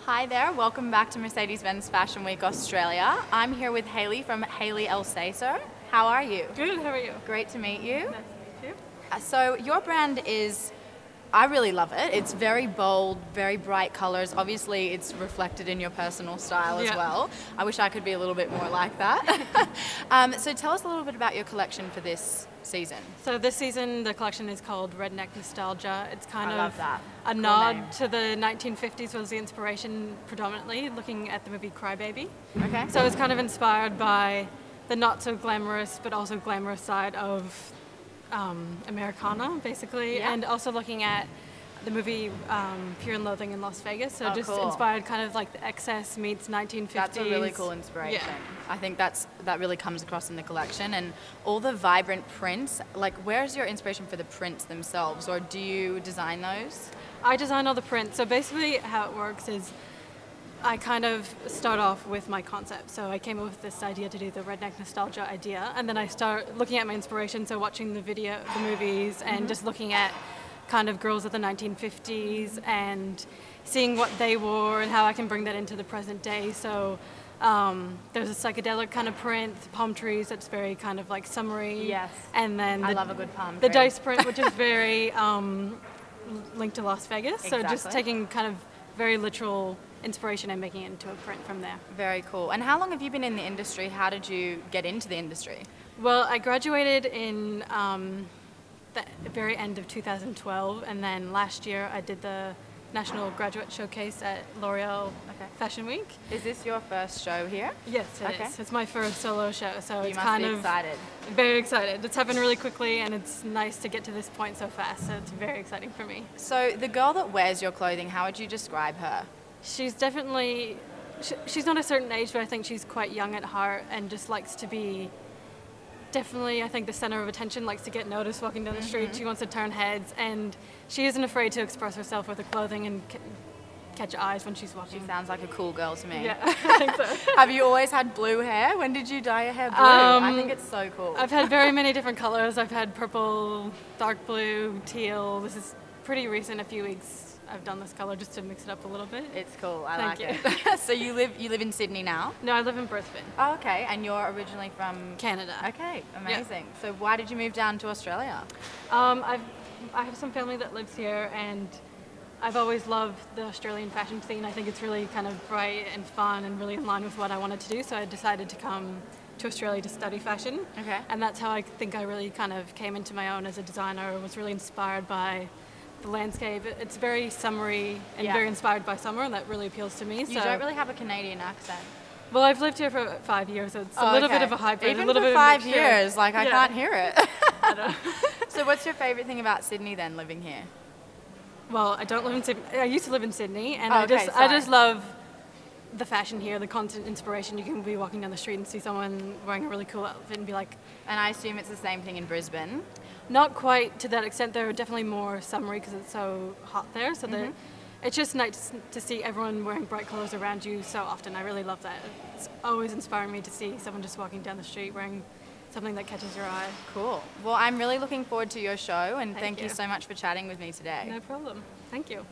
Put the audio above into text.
Hi there, welcome back to Mercedes-Benz Fashion Week Australia. I'm here with Hayley from Hayley Elsaesser. How are you? Good, how are you? Great to meet you. Nice to meet you. So your brand is, I really love it. It's very bold, very bright colors. Obviously it's reflected in your personal style as well. I wish I could be a little bit more like that. So tell us a little bit about your collection for this season. So this season the collection is called Redneck Nostalgia. It's kind of a cool nod name. to the 1950s was the inspiration predominantly, looking at the movie Crybaby. Okay. So it's kind of inspired by the not so glamorous but also glamorous side of Americana, basically, and also looking at the movie Fear and Loathing in Las Vegas. So just inspired kind of like the excess meets 1950s. That's a really cool inspiration. Yeah. I think that really comes across in the collection, and all the vibrant prints. Like, where's your inspiration for the prints themselves, or do you design those? I design all the prints. So basically how it works is I kind of start off with my concept. So I came up with this idea to do the Redneck Nostalgia idea, and then I start looking at my inspiration, so watching the movies, and just looking at kind of girls of the 1950s and seeing what they wore and how I can bring that into the present day. So there's a psychedelic kind of print, palm trees, that's very kind of like summery. Yes. And then I love a good palm tree. The dice print, which is very linked to Las Vegas. So just taking kind of very literal inspiration and making it into a print from there. Very cool. And how long have you been in the industry? How did you get into the industry? Well, I graduated in the very end of 2012, and then last year I did the National Graduate Showcase at L'Oreal Fashion Week. Is this your first show here? Yes, it is. It's my first solo show, so it's kind of excited. Very excited. It's happened really quickly, and it's nice to get to this point so fast, so it's very exciting for me. So the girl that wears your clothing, how would you describe her? She's definitely, she's not a certain age, but I think she's quite young at heart and just likes to be definitely, I think, the center of attention, likes to get noticed walking down the street. She wants to turn heads, and she isn't afraid to express herself with her clothing and catch eyes when she's walking. She sounds like a cool girl to me. Yeah, I think so. Have you always had blue hair? When did you dye your hair blue? I think it's so cool. I've had very many different colors. I've had purple, dark blue, teal. This is pretty recent, a few weeks I've done this color just to mix it up a little bit. It's cool. I like it. So you live in Sydney now? No, I live in Brisbane. Oh, okay. And you're originally from Canada. Okay, amazing. Yeah. So why did you move down to Australia? I have some family that lives here, and I've always loved the Australian fashion scene. I think it's really kind of bright and fun and really in line with what I wanted to do, so I decided to come to Australia to study fashion. Okay. And that's how I think I really kind of came into my own as a designer. Was really inspired by the landscape. It's very summery and very inspired by summer, and that really appeals to me. You don't really have a Canadian accent. Well, I've lived here for 5 years, so it's a little bit of a hybrid. Even a little for bit 5 of years, like I can't hear it. I know. So what's your favourite thing about Sydney then, living here? Well, I don't live in Sydney. I used to live in Sydney, and I just love the fashion here, the constant inspiration. You can be walking down the street and see someone wearing a really cool outfit and be like... And I assume it's the same thing in Brisbane? Not quite to that extent. They're definitely more summery because it's so hot there. So it's just nice to see everyone wearing bright colours around you so often. I really love that. It's always inspiring me to see someone just walking down the street wearing something that catches your eye. Cool. Well, I'm really looking forward to your show, and thank you so much for chatting with me today. No problem. Thank you.